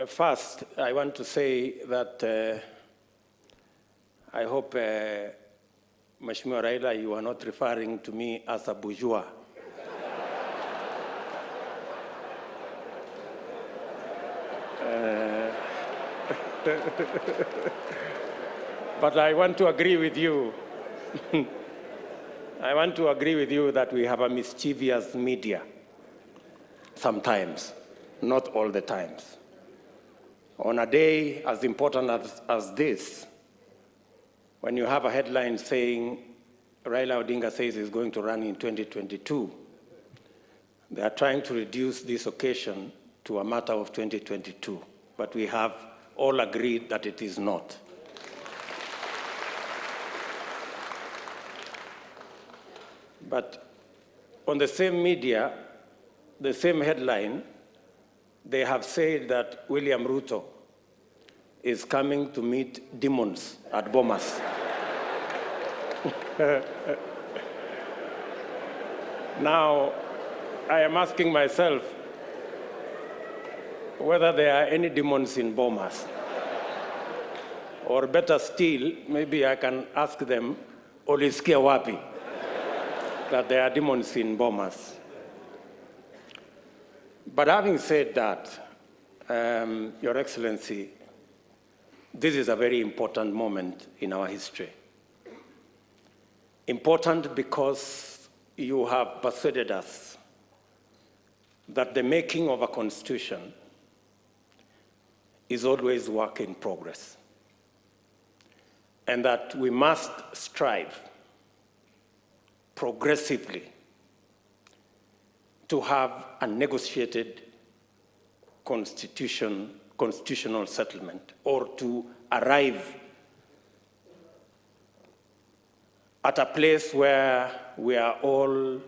First, I want to say that I hope, Mheshimiwa Raila, you are not referring to me as a bourgeois. But I want to agree with you. I want to agree with you that we have a mischievous media sometimes, not all the times. On a day as important as this, when you have a headline saying Raila Odinga says he's going to run in 2022, they are trying to reduce this occasion to a matter of 2022, but we have all agreed that it is not. But on the same media, the same headline, they have said that William Ruto is coming to meet demons at Bomas. Now, I am asking myself whether there are any demons in Bomas. Or better still, maybe I can ask them, Olisikia wapi, that there are demons in Bomas. But having said that, Your Excellency, this is a very important moment in our history. Important because you have persuaded us that the making of a constitution is always work in progress, and that we must strive progressively to have a negotiated constitutional settlement, or to arrive at a place where we are all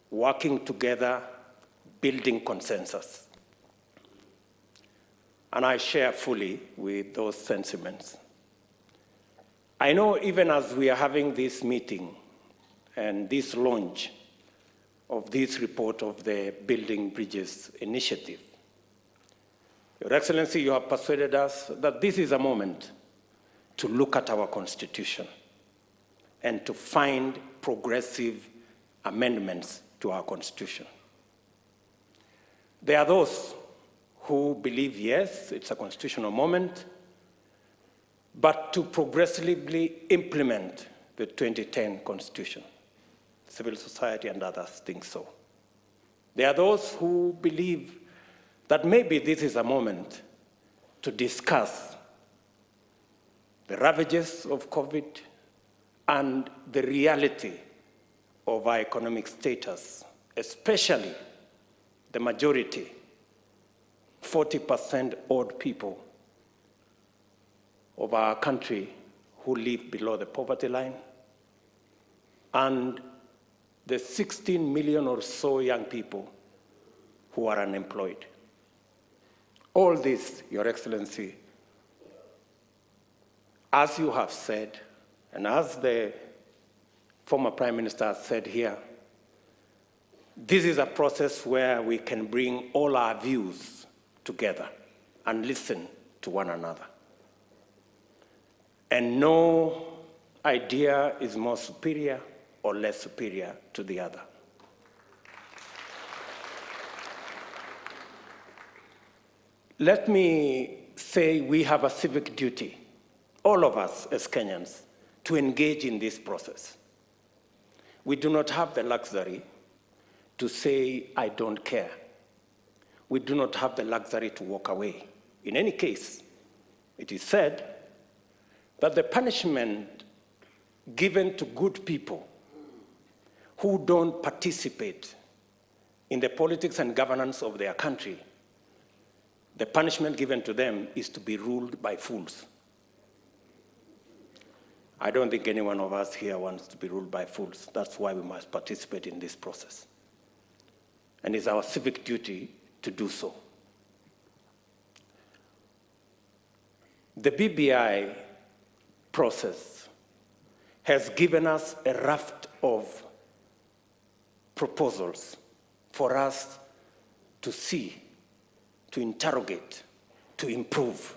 working together, building consensus. And I share fully with those sentiments. I know even as we are having this meeting and this launch of this report of the Building Bridges initiative, Your Excellency, you have persuaded us that this is a moment to look at our Constitution and to find progressive amendments to our Constitution. There are those who believe, yes, it's a constitutional moment, but to progressively implement the 2010 Constitution. Civil society and others think so. There are those who believe that maybe this is a moment to discuss the ravages of COVID and the reality of our economic status, especially the majority, 40% odd people of our country who live below the poverty line, and the 16 million or so young people who are unemployed. All this, Your Excellency, as you have said, and as the former Prime Minister has said here, this is a process where we can bring all our views together and listen to one another. And no idea is more superior or less superior to the other. Let me say we have a civic duty, all of us as Kenyans, to engage in this process. We do not have the luxury to say, I don't care. We do not have the luxury to walk away. In any case, it is said that the punishment given to good people who don't participate in the politics and governance of their country, the punishment given to them is to be ruled by fools. I don't think any one of us here wants to be ruled by fools. That's why we must participate in this process. And it's our civic duty to do so. The BBI process has given us a raft of proposals for us to see, to interrogate, to improve.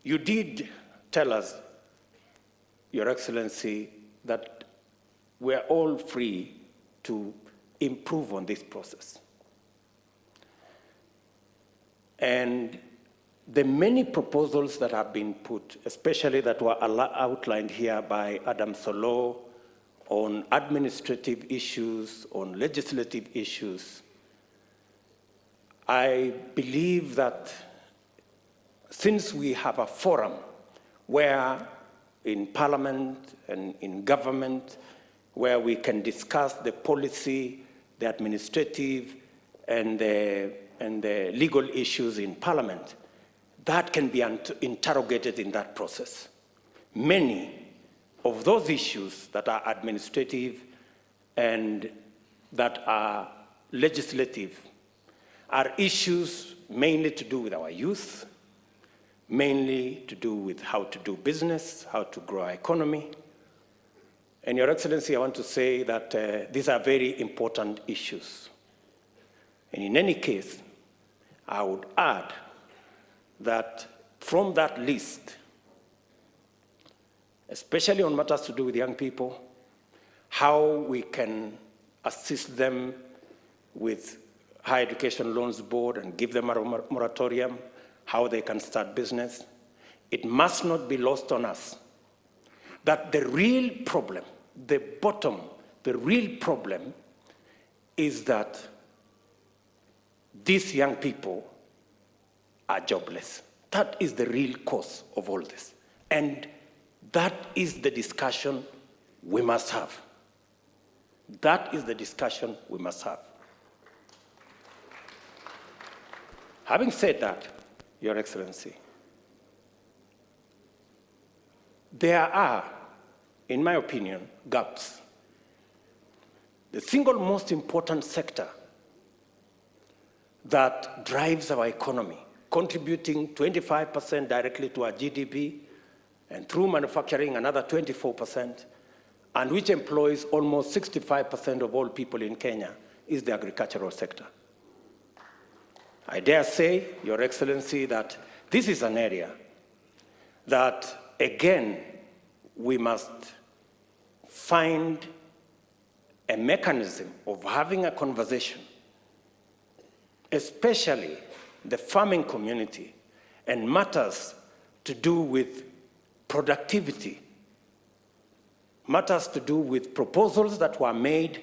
You did tell us, Your Excellency, that we're all free to improve on this process. And the many proposals that have been put, especially that were outlined here by Adam Solo on administrative issues, on legislative issues, I believe that since we have a forum where in Parliament and in government, where we can discuss the policy, the administrative, and the legal issues in Parliament, that can be interrogated in that process. Many of those issues that are administrative and that are legislative are issues mainly to do with our youth, mainly to do with how to do business, how to grow our economy. And Your Excellency, I want to say that these are very important issues. And in any case, I would add that from that list, especially on matters to do with young people, how we can assist them with Higher Education Loans Board and give them a moratorium, how they can start business, it must not be lost on us that the real problem, the real problem is that these young people are jobless. That is the real cause of all this. And that is the discussion we must have. That is the discussion we must have. Having said that, Your Excellency, there are, in my opinion, gaps. The single most important sector that drives our economy, contributing 25% directly to our GDP, and through manufacturing another 24%, and which employs almost 65% of all people in Kenya, is the agricultural sector. I dare say, Your Excellency, that this is an area that, again, we must find a mechanism of having a conversation, especially the farming community, and matters to do with productivity, matters to do with proposals that were made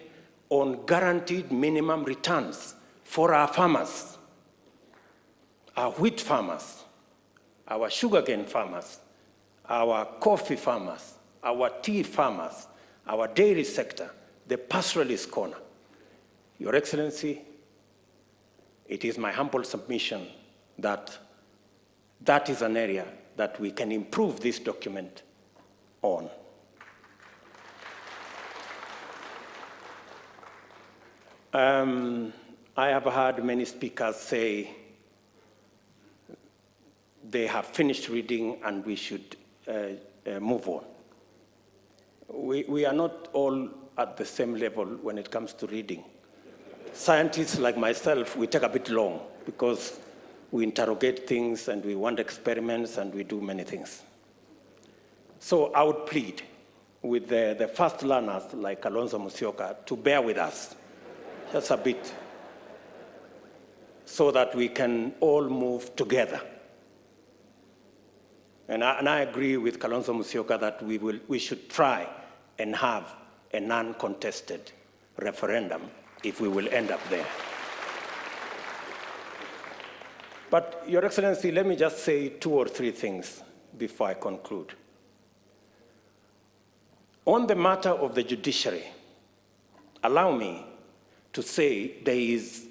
on guaranteed minimum returns for our farmers, our wheat farmers, our sugarcane farmers, our coffee farmers, our tea farmers, our dairy sector, the pastoralist corner. Your Excellency, it is my humble submission that that is an area that we can improve this document on. I have heard many speakers say they have finished reading and we should move on. We are not all at the same level when it comes to reading. Scientists like myself, we take a bit long because we interrogate things and we want experiments and we do many things. So I would plead with the fast learners like Kalonzo Musyoka to bear with us just a bit so that we can all move together. And I agree with Kalonzo Musyoka that we should try and have a non-contested referendum if we will end up there. But, Your Excellency, let me just say 2 or 3 things before I conclude. On the matter of the judiciary, allow me to say there is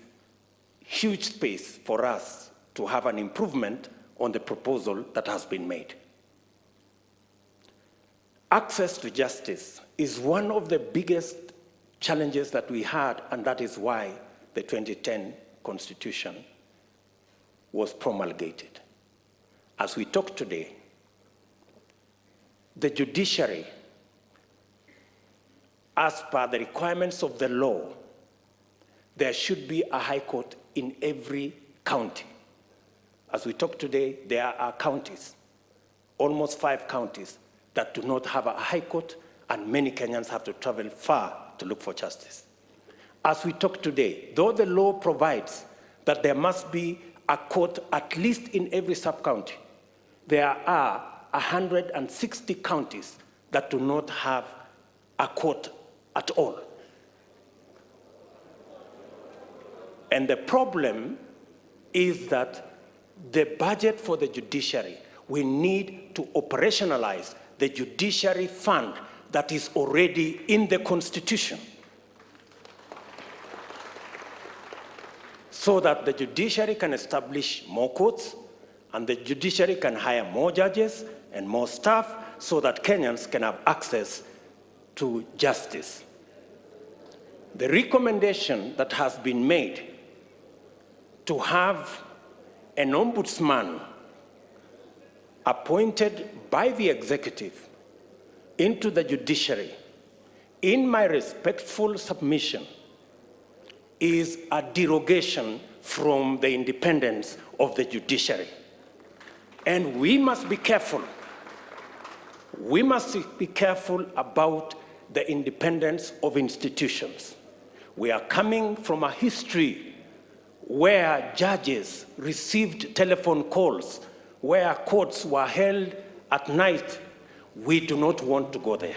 huge space for us to have an improvement on the proposal that has been made. Access to justice is one of the biggest challenges that we had, and that is why the 2010 Constitution was promulgated. As we talk today, the judiciary, as per the requirements of the law, there should be a high court in every county. As we talk today, there are counties, almost 5 counties, that do not have a high court, and many Kenyans have to travel far to look for justice. As we talk today, though the law provides that there must be a court at least in every sub-county, there are 160 counties that do not have a court at all. And the problem is that the budget for the judiciary, we need to operationalize the judiciary fund that is already in the Constitution, so that the judiciary can establish more courts and the judiciary can hire more judges and more staff so that Kenyans can have access to justice. The recommendation that has been made to have an ombudsman appointed by the executive into the judiciary, in my respectful submission, is a derogation from the independence of the judiciary. And we must be careful. We must be careful about the independence of institutions. We are coming from a history where judges received telephone calls, where courts were held at night. We do not want to go there.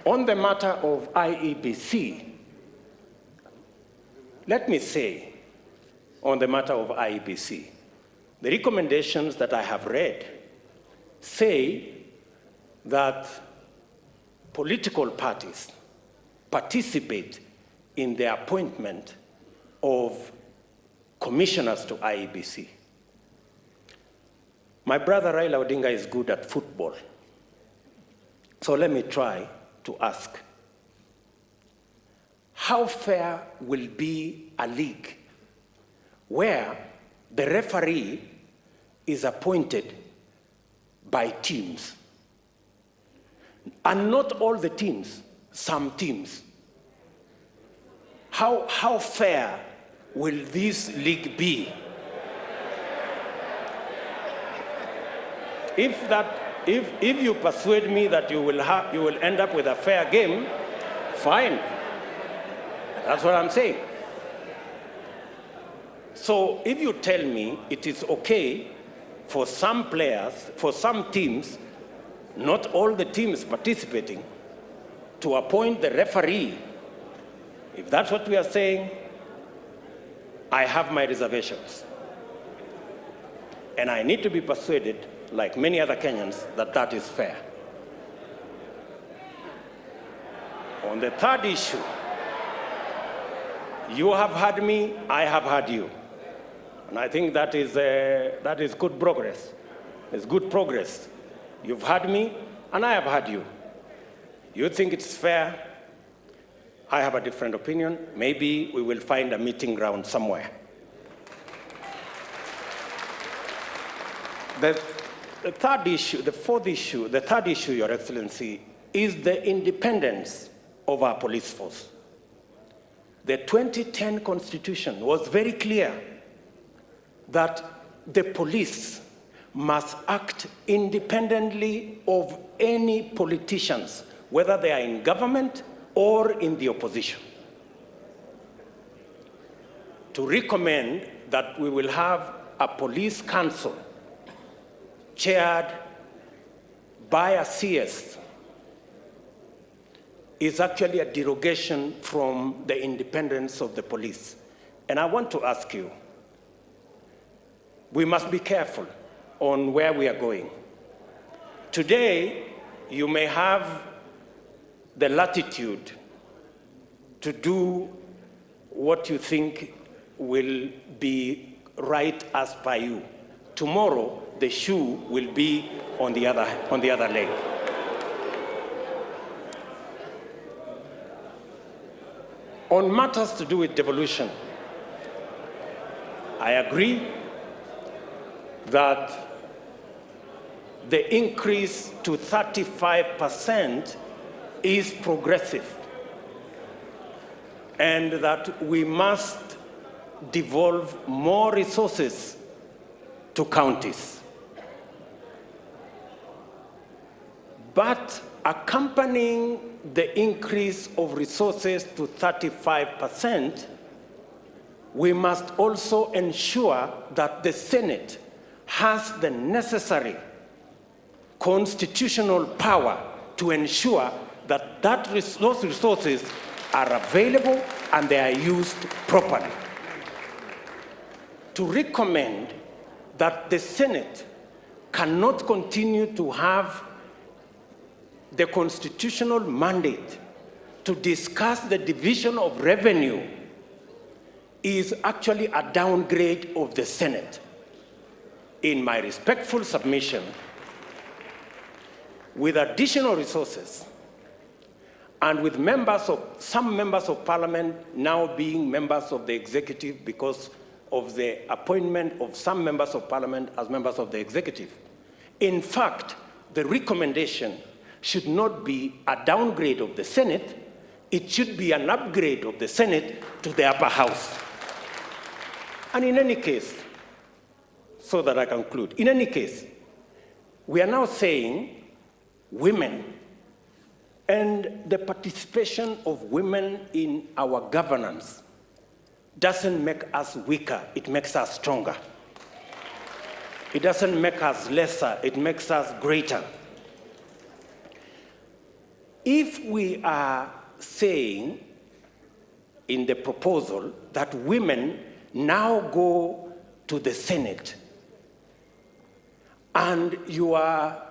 On the matter of IEBC, let me say, on the matter of IEBC, the recommendations that I have read say that political parties participate in the appointment of commissioners to IEBC. My brother Raila Odinga is good at football. So let me try to ask, how fair will be a league where the referee is appointed by teams? And not all the teams, some teams. How fair will this league be? If you persuade me that you will end up with a fair game, fine. That's what I'm saying. So if you tell me it is okay for some players, for some teams, not all the teams participating, to appoint the referee, if that's what we are saying, I have my reservations. And I need to be persuaded, like many other Kenyans, that that is fair. On the third issue, you have heard me, I have heard you. And I think that is good progress. It's good progress. You've heard me, and I have heard you. You think it's fair? I have a different opinion. Maybe we will find a meeting ground somewhere. The third issue, the third issue, Your Excellency, is the independence of our police force. The 2010 Constitution was very clear that the police must act independently of any politicians, whether they are in government or in the opposition. To recommend that we will have a police council chaired by a CS is actually a derogation from the independence of the police. And I want to ask you, we must be careful on where we are going. Today, you may have the latitude to do what you think will be right as per you. Tomorrow, the shoe will be on the other leg. On matters to do with devolution, I agree that the increase to 35% is progressive and that we must devolve more resources to counties. But accompanying the increase of resources to 35%, we must also ensure that the Senate has the necessary constitutional power to ensure that those resources are available and they are used properly. To recommend that the Senate cannot continue to have the constitutional mandate to discuss the division of revenue is actually a downgrade of the Senate. In my respectful submission, with additional resources and with some members of parliament now being members of the executive because of the appointment of some members of parliament as members of the executive. In fact, the recommendation should not be a downgrade of the Senate, it should be an upgrade of the Senate to the upper house. And in any case, so that I conclude, in any case, we are now saying women and the participation of women in our governance doesn't make us weaker, it makes us stronger. It doesn't make us lesser, it makes us greater. If we are saying in the proposal that women now go to the Senate, and you are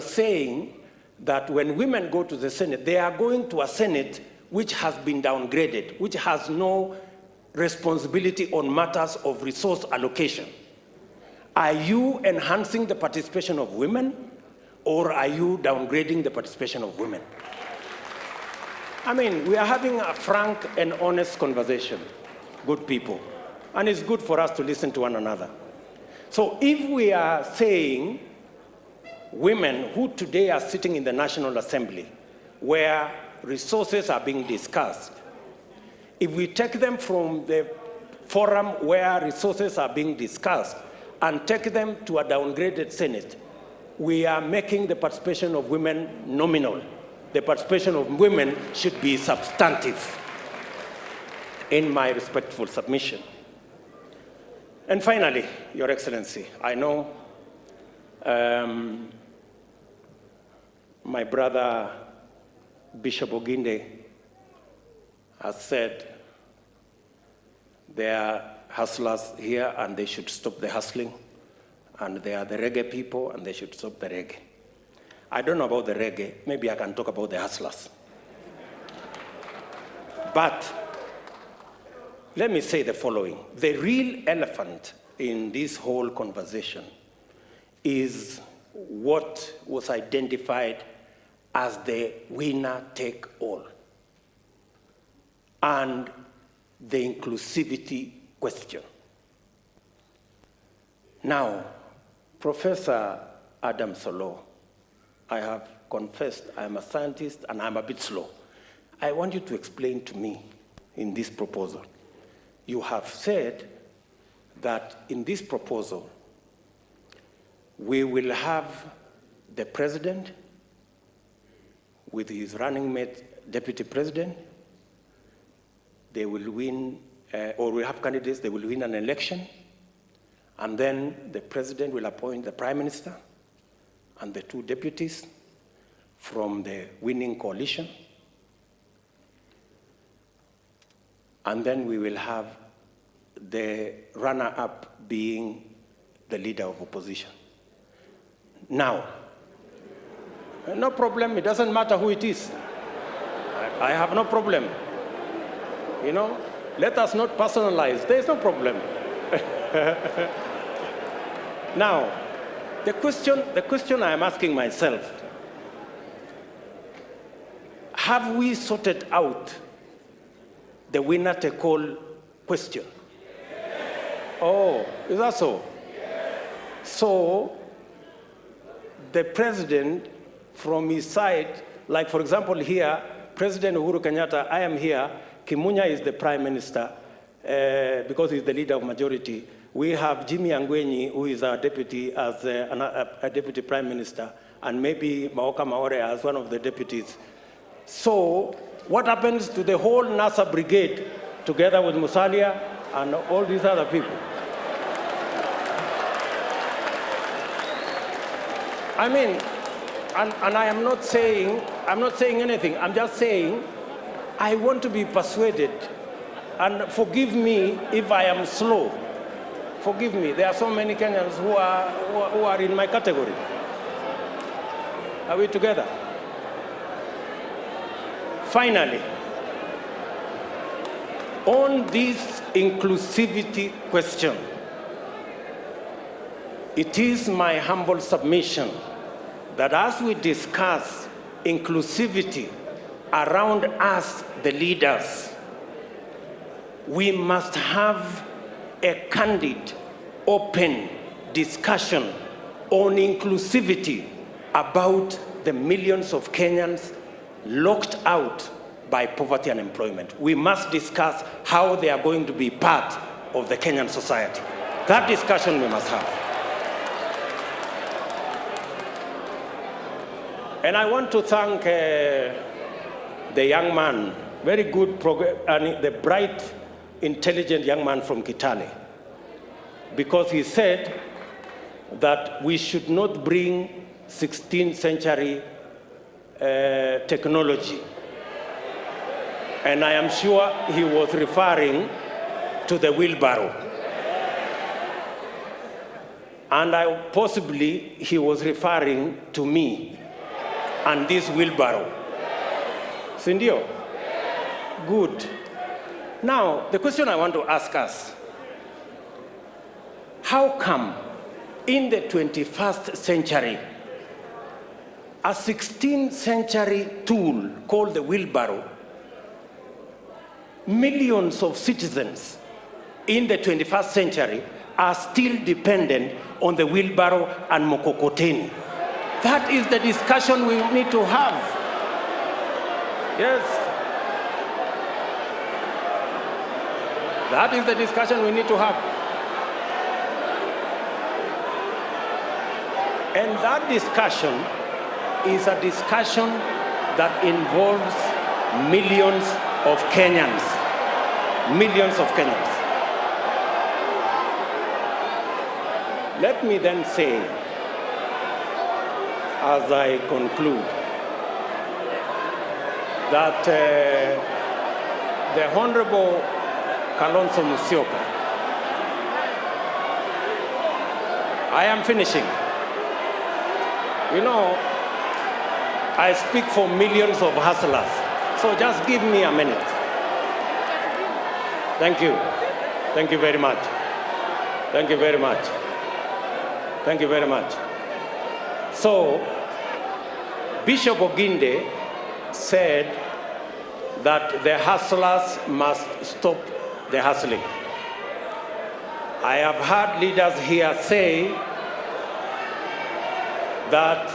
saying that when women go to the Senate, they are going to a Senate which has been downgraded, which has no responsibility on matters of resource allocation. Are you enhancing the participation of women, or are you downgrading the participation of women? I mean, we are having a frank and honest conversation, good people, and it's good for us to listen to one another. So if we are saying women who today are sitting in the National Assembly, where resources are being discussed, if we take them from the forum where resources are being discussed and take them to a downgraded Senate, we are making the participation of women nominal. The participation of women should be substantive, in my respectful submission. And finally, Your Excellency, I know my brother Bishop Oginde has said there are hustlers here and they should stop the hustling, and there are the reggae people and they should stop the reggae. I don't know about the reggae, maybe I can talk about the hustlers. But let me say the following. The real elephant in this whole conversation is what was identified as the winner-take-all and the inclusivity question. Now, Professor Adam Solo, I have confessed I'm a scientist and I'm a bit slow. I want you to explain to me in this proposal. You have said that in this proposal, we will have the president with his running mate, deputy president. They will win, or we have candidates, they will win an election, and then the president will appoint the prime minister and the two deputies from the winning coalition. And then we will have the runner-up being the leader of opposition. Now, no problem, it doesn't matter who it is. I have no problem. You know, let us not personalize, there's no problem. Now, the question I am asking myself, have we sorted out the winner-take-all question? Oh, is that so? So, the president, from his side, Like, for example, here, President Uhuru Kenyatta, I am here, Kimunya is the Prime Minister, because he's the leader of majority. We have Jimmy Angwenyi, who is our deputy, as a deputy Prime Minister, and maybe Maoka Maore as one of the deputies. So, what happens to the whole NASA brigade, together with Musalia and all these other people? I mean, and I am not saying anything. I'm just saying, I want to be persuaded. And forgive me if I am slow. Forgive me. There are so many Kenyans who are in my category. Are we together? Finally, on this inclusivity question, it is my humble submission that as we discuss inclusivity around us, the leaders, we must have a candid, open discussion on inclusivity about the millions of Kenyans locked out by poverty and unemployment. We must discuss how they are going to be part of the Kenyan society. That discussion we must have. And I want to thank the young man, very good, and the bright, intelligent young man from Kitale, because he said that we should not bring 16th century technology. And I am sure he was referring to the wheelbarrow. And possibly he was referring to me and this wheelbarrow. Sindio? Good. Now, the question I want to ask us, how come in the 21st century, a 16th century tool called the wheelbarrow, millions of citizens in the 21st century are still dependent on the wheelbarrow and mokokoteni? That is the discussion we need to have. Yes. That is the discussion we need to have. And that discussion is a discussion that involves millions of Kenyans. Millions of Kenyans. Let me then say, as I conclude, that the Honorable Kalonzo Musyoka, I am finishing. You know, I speak for millions of hustlers, so just give me a minute. Thank you. Thank you very much. Thank you very much. Thank you very much. So, Bishop Oginde said that the hustlers must stop the hustling. I have heard leaders here say that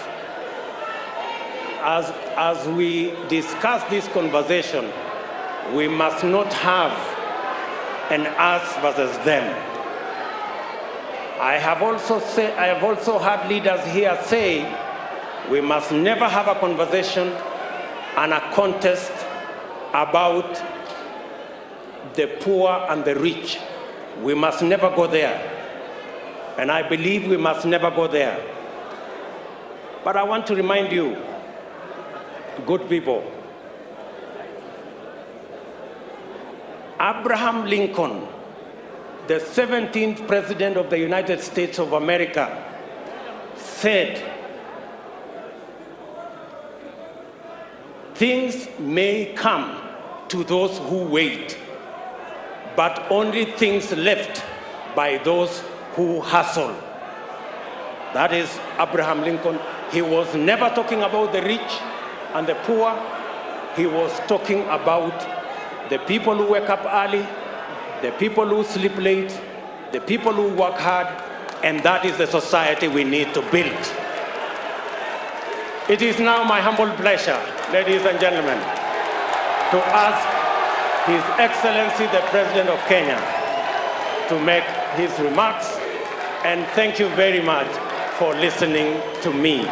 as we discuss this conversation, we must not have an us versus them. I have also heard leaders here say we must never have a conversation and a contest about the poor and the rich. We must never go there. And I believe we must never go there. But I want to remind you, good people, Abraham Lincoln, the 17th President of the United States of America, said, "Things may come to those who wait, but only things left by those who hustle." That is Abraham Lincoln. He was never talking about the rich and the poor. He was talking about the people who wake up early, the people who sleep late, the people who work hard, and that is the society we need to build. It is now my humble pleasure, ladies and gentlemen, to ask His Excellency the President of Kenya to make his remarks, and thank you very much for listening to me.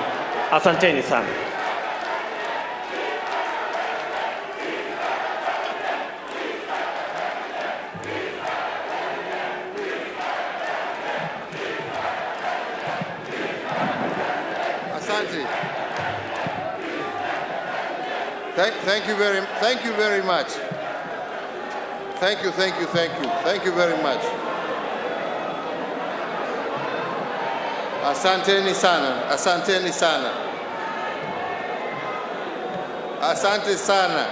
Asanteni sana. Asante. Thank you very much. Thank you very much. Asanteni sana. Asante sana.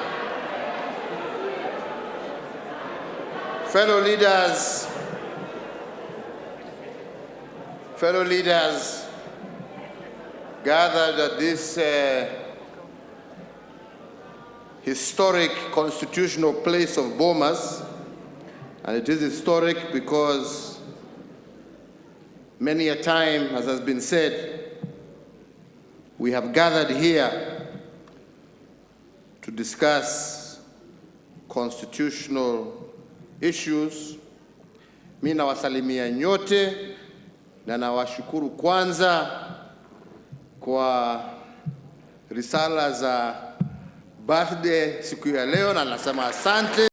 Fellow leaders gathered at this historic constitutional place of Bomas, and it is historic because many a time, as has been said, we have gathered here to discuss constitutional issues. Mimi nawasalimia nyote na nawashukuru kwanza kwa risala za birthday siku ya leo, na nasema asante.